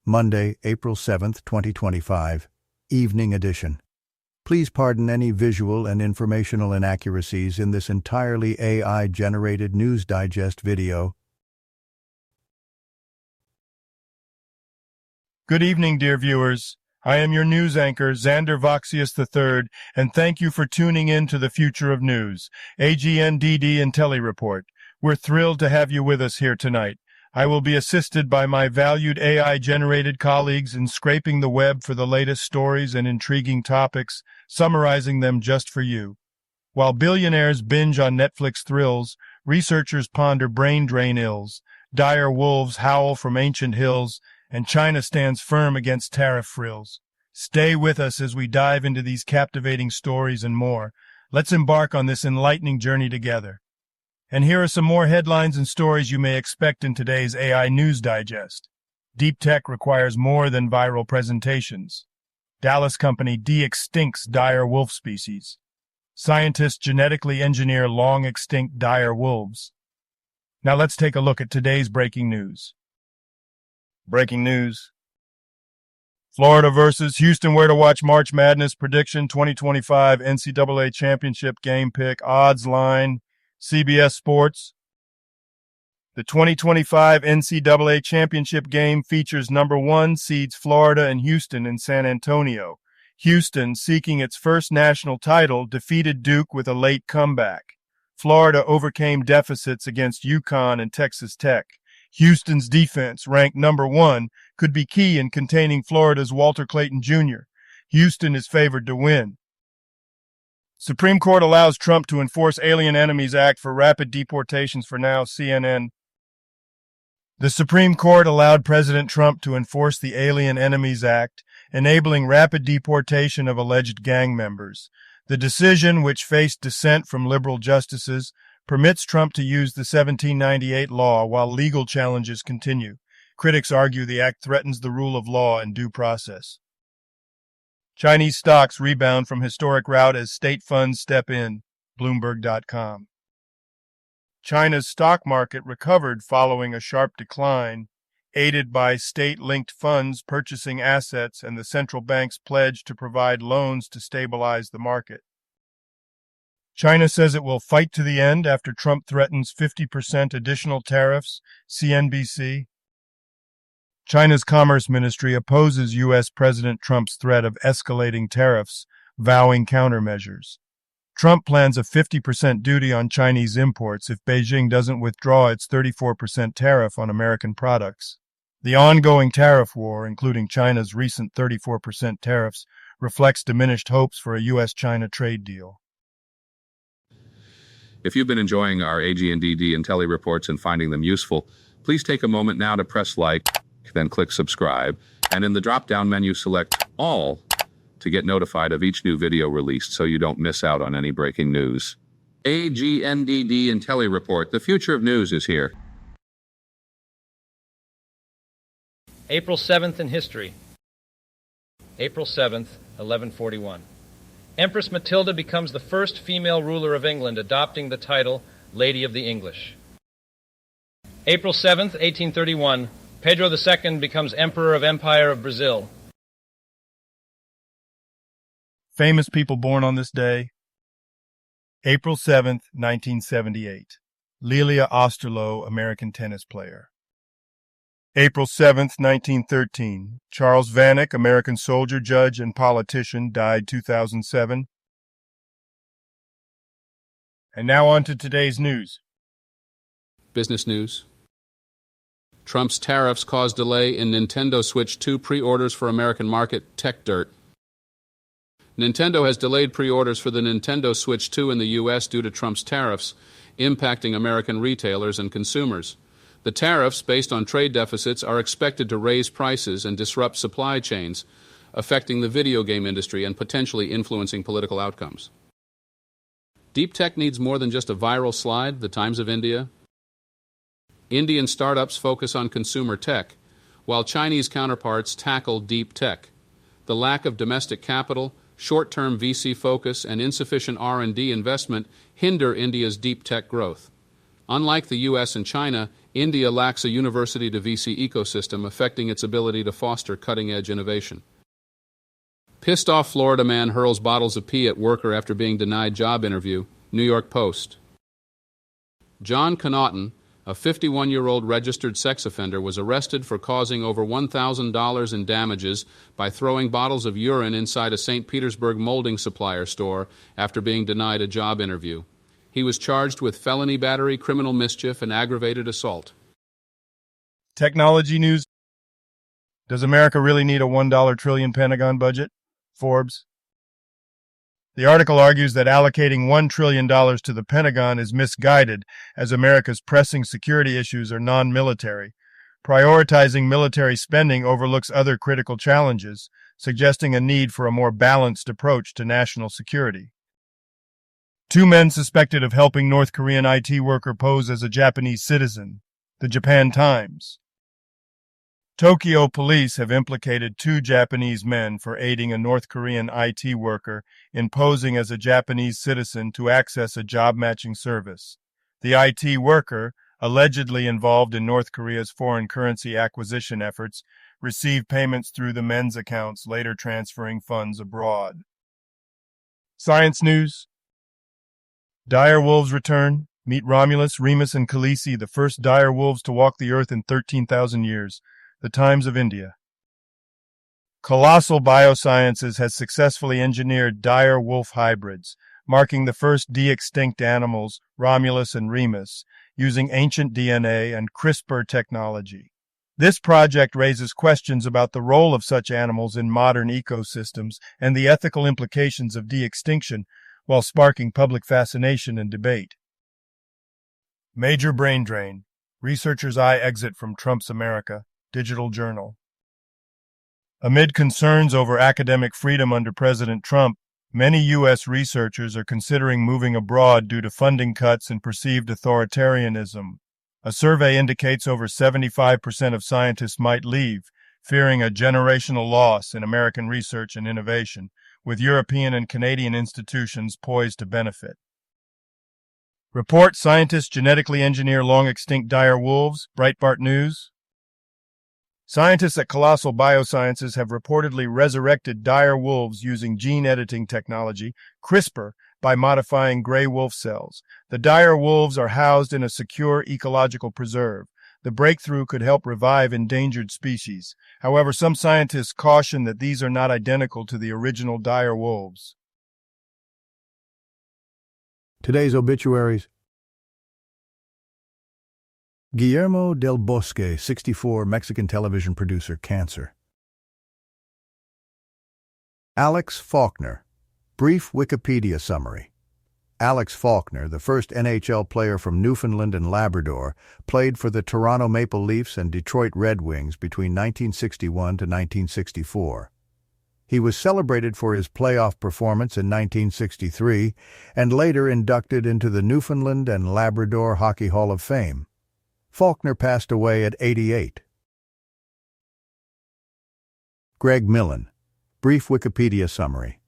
Monday, April 7th, 2025, Evening Edition. Please pardon any visual and informational inaccuracies in this entirely AI-generated News Digest video. Good evening, dear viewers. I am your news anchor, Xander Voxius III, and thank you for tuning in to the Future of News, AGNDD intelliReport. We're thrilled to have you with us here tonight. I will be assisted by my valued AI-generated colleagues in scraping the web for the latest stories and intriguing topics, summarizing them just for you. While billionaires binge on Netflix thrills, researchers ponder brain drain ills, dire wolves howl from ancient hills, and China stands firm against tariff frills. Stay with us as we dive into these captivating stories and more. Let's embark on this enlightening journey together. And here are some more headlines and stories you may expect in today's AI News Digest. Deep tech requires more than viral presentations. Dallas company de-extincts dire wolf species. Scientists genetically engineer long-extinct dire wolves. Now let's take a look at today's breaking news. Breaking news. Florida versus Houston, where to watch March Madness prediction, 2025 NCAA Championship game pick, odds line, CBS Sports. The 2025 NCAA Championship game features number 1 seeds Florida and Houston in San Antonio. Houston, seeking its first national title, defeated Duke with a late comeback. Florida overcame deficits against UConn and Texas Tech. Houston's defense, ranked number 1, could be key in containing Florida's Walter Clayton Jr. Houston is favored to win. Supreme Court allows Trump to enforce Alien Enemies Act for rapid deportations for now, CNN. The Supreme Court allowed President Trump to enforce the Alien Enemies Act, enabling rapid deportation of alleged gang members. The decision, which faced dissent from liberal justices, permits Trump to use the 1798 law while legal challenges continue. Critics argue the act threatens the rule of law and due process. Chinese stocks rebound from historic rout as state funds step in, Bloomberg.com. China's stock market recovered following a sharp decline, aided by state-linked funds purchasing assets and the central bank's pledge to provide loans to stabilize the market. China says it will fight to the end after Trump threatens 50% additional tariffs, CNBC. China's Commerce Ministry opposes U.S. President Trump's threat of escalating tariffs, vowing countermeasures. Trump plans a 50% duty on Chinese imports if Beijing doesn't withdraw its 34% tariff on American products. The ongoing tariff war, including China's recent 34% tariffs, reflects diminished hopes for a U.S.-China trade deal. If you've been enjoying our AGNDD intelliReports and finding them useful, please take a moment now to press like, then click subscribe, and in the drop-down menu select All to get notified of each new video released so you don't miss out on any breaking news. AGNDD intelliReport, the future of news is here. April 7th in history. April 7th, 1141. Empress Matilda becomes the first female ruler of England, adopting the title Lady of the English. April 7th, 1831. Pedro II becomes Emperor of Empire of Brazil. Famous people born on this day. April 7th, 1978. Lilia Osterloh, American tennis player. April 7th, 1913. Charles Vanek, American soldier, judge, and politician, died 2007. And now on to today's news. Business news. Trump's tariffs cause delay in Nintendo Switch 2 pre-orders for American market, Tech Dirt. Nintendo has delayed pre-orders for the Nintendo Switch 2 in the U.S. due to Trump's tariffs, impacting American retailers and consumers. The tariffs, based on trade deficits, are expected to raise prices and disrupt supply chains, affecting the video game industry and potentially influencing political outcomes. Deep tech needs more than just a viral slide, the Times of India. Indian startups focus on consumer tech, while Chinese counterparts tackle deep tech. The lack of domestic capital, short-term VC focus, and insufficient R&D investment hinder India's deep tech growth. Unlike the U.S. and China, India lacks a university-to-VC ecosystem affecting its ability to foster cutting-edge innovation. Pissed-off Florida man hurls bottles of pee at worker after being denied job interview. New York Post. John Connaughton, a 51-year-old registered sex offender, was arrested for causing over $1,000 in damages by throwing bottles of urine inside a St. Petersburg molding supplier store after being denied a job interview. He was charged with felony battery, criminal mischief, and aggravated assault. Technology news. Does America really need a $1 trillion Pentagon budget? Forbes. The article argues that allocating $1 trillion to the Pentagon is misguided, as America's pressing security issues are non-military. Prioritizing military spending overlooks other critical challenges, suggesting a need for a more balanced approach to national security. 2 men suspected of helping North Korean IT worker pose as a Japanese citizen. The Japan Times. Tokyo police have implicated 2 Japanese men for aiding a North Korean IT worker in posing as a Japanese citizen to access a job-matching service. The IT worker, allegedly involved in North Korea's foreign currency acquisition efforts, received payments through the men's accounts, later transferring funds abroad. Science news. Dire wolves return. Meet Romulus, Remus, and Khaleesi, the first dire wolves to walk the earth in 13,000 years. The Times of India. Colossal Biosciences has successfully engineered dire wolf hybrids, marking the first de-extinct animals, Romulus and Remus, using ancient DNA and CRISPR technology. This project raises questions about the role of such animals in modern ecosystems and the ethical implications of de-extinction, while sparking public fascination and debate. Major brain drain. Researchers' eye exit from Trump's America. Digital Journal. Amid concerns over academic freedom under President Trump, many U.S. researchers are considering moving abroad due to funding cuts and perceived authoritarianism. A survey indicates over 75% of scientists might leave, fearing a generational loss in American research and innovation, with European and Canadian institutions poised to benefit. Report: scientists genetically engineer long-extinct dire wolves. Breitbart News. Scientists at Colossal Biosciences have reportedly resurrected dire wolves using gene editing technology, CRISPR, by modifying gray wolf cells. The dire wolves are housed in a secure ecological preserve. The breakthrough could help revive endangered species. However, some scientists caution that these are not identical to the original dire wolves. Today's obituaries. Guillermo del Bosque, 64, Mexican television producer, cancer. Alex Faulkner. Brief Wikipedia summary. Alex Faulkner, the first NHL player from Newfoundland and Labrador, played for the Toronto Maple Leafs and Detroit Red Wings between 1961 to 1964. He was celebrated for his playoff performance in 1963 and later inducted into the Newfoundland and Labrador Hockey Hall of Fame. Faulkner passed away at 88. Greg Millen. Brief Wikipedia summary.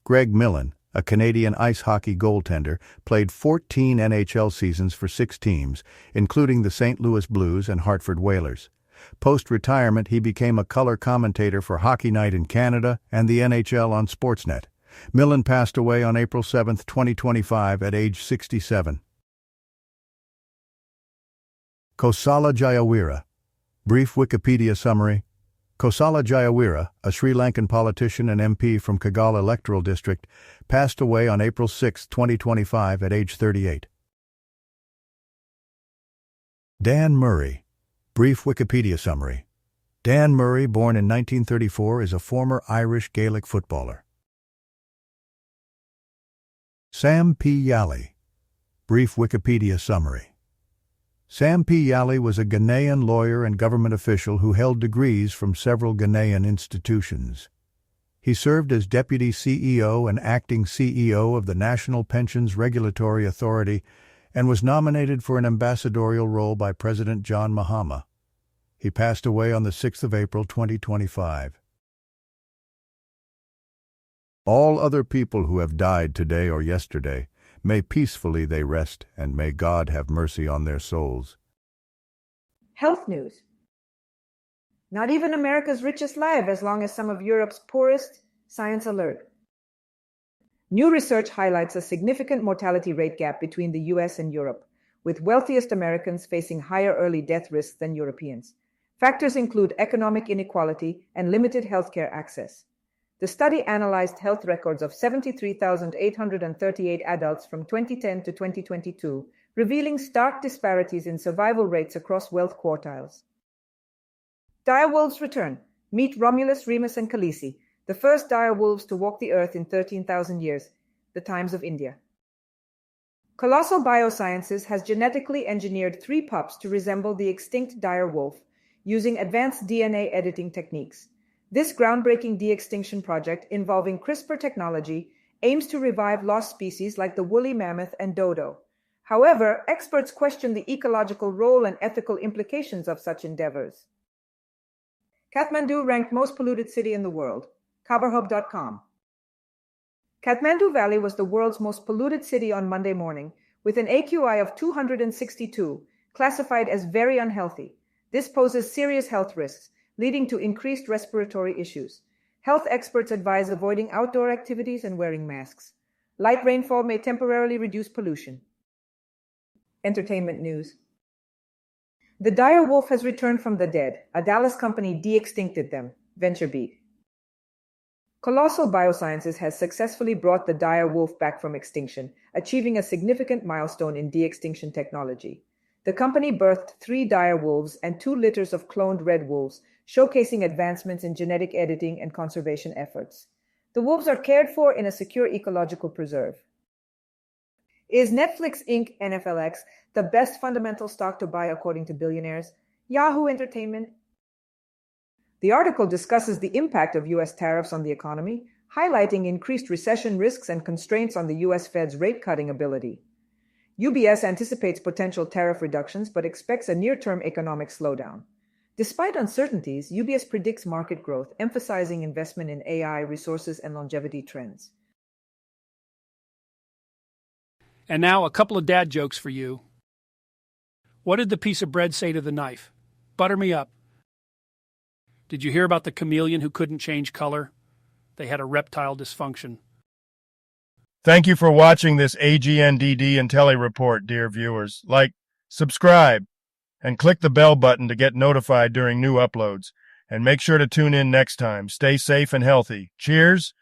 Greg Millen, a Canadian ice hockey goaltender, played 14 NHL seasons for 6 teams, including the St. Louis Blues and Hartford Whalers. Post-retirement, he became a color commentator for Hockey Night in Canada and the NHL on Sportsnet. Millen passed away on April 7, 2025, at age 67. Kosala Jayawira. Brief Wikipedia summary. Kosala Jayawira, a Sri Lankan politician and MP from Kagal electoral district, passed away on April 6, 2025, at age 38. Dan Murray. Brief Wikipedia summary. Dan Murray, born in 1934, is a former Irish Gaelic footballer. Sam P. Yali. Brief Wikipedia summary. Sam P. Yali was a Ghanaian lawyer and government official who held degrees from several Ghanaian institutions. He served as Deputy CEO and Acting CEO of the National Pensions Regulatory Authority and was nominated for an ambassadorial role by President John Mahama. He passed away on the 6th of April, 2025. All other people who have died today or yesterday May peacefully they rest, and may God have mercy on their souls. Health news. Not even America's richest live as long as some of Europe's poorest. Science alert. New research highlights a significant mortality rate gap between the US and Europe, with wealthiest Americans facing higher early death risks than Europeans. Factors include economic inequality and limited healthcare access. The study analyzed health records of 73,838 adults from 2010 to 2022, revealing stark disparities in survival rates across wealth quartiles. Direwolves return. Meet Romulus, Remus, and Khaleesi, the first direwolves to walk the earth in 13,000 years, the times of India. Colossal Biosciences has genetically engineered 3 pups to resemble the extinct dire wolf using advanced DNA editing techniques. This groundbreaking de-extinction project involving CRISPR technology aims to revive lost species like the woolly mammoth and dodo. However, experts question the ecological role and ethical implications of such endeavors. Kathmandu ranked most polluted city in the world. Khabarhub.com. Kathmandu Valley was the world's most polluted city on Monday morning, with an AQI of 262, classified as very unhealthy. This poses serious health risks, leading to increased respiratory issues. Health experts advise avoiding outdoor activities and wearing masks. Light rainfall may temporarily reduce pollution. Entertainment news. The dire wolf has returned from the dead. A Dallas company de-extincted them. VentureBeat. Colossal Biosciences has successfully brought the dire wolf back from extinction, achieving a significant milestone in de-extinction technology. The company birthed 3 dire wolves and 2 litters of cloned red wolves, showcasing advancements in genetic editing and conservation efforts. The wolves are cared for in a secure ecological preserve. Is Netflix Inc. NFLX the best fundamental stock to buy according to billionaires? Yahoo Entertainment. The article discusses the impact of U.S. tariffs on the economy, highlighting increased recession risks and constraints on the U.S. Fed's rate-cutting ability. UBS anticipates potential tariff reductions but expects a near-term economic slowdown. Despite uncertainties, UBS predicts market growth, emphasizing investment in AI, resources, and longevity trends. And now a couple of dad jokes for you. What did the piece of bread say to the knife? Butter me up. Did you hear about the chameleon who couldn't change color? They had a reptile dysfunction. Thank you for watching this AGNDD intelliReport, dear viewers. Like, subscribe, and click the bell button to get notified during new uploads. And make sure to tune in next time. Stay safe and healthy. Cheers!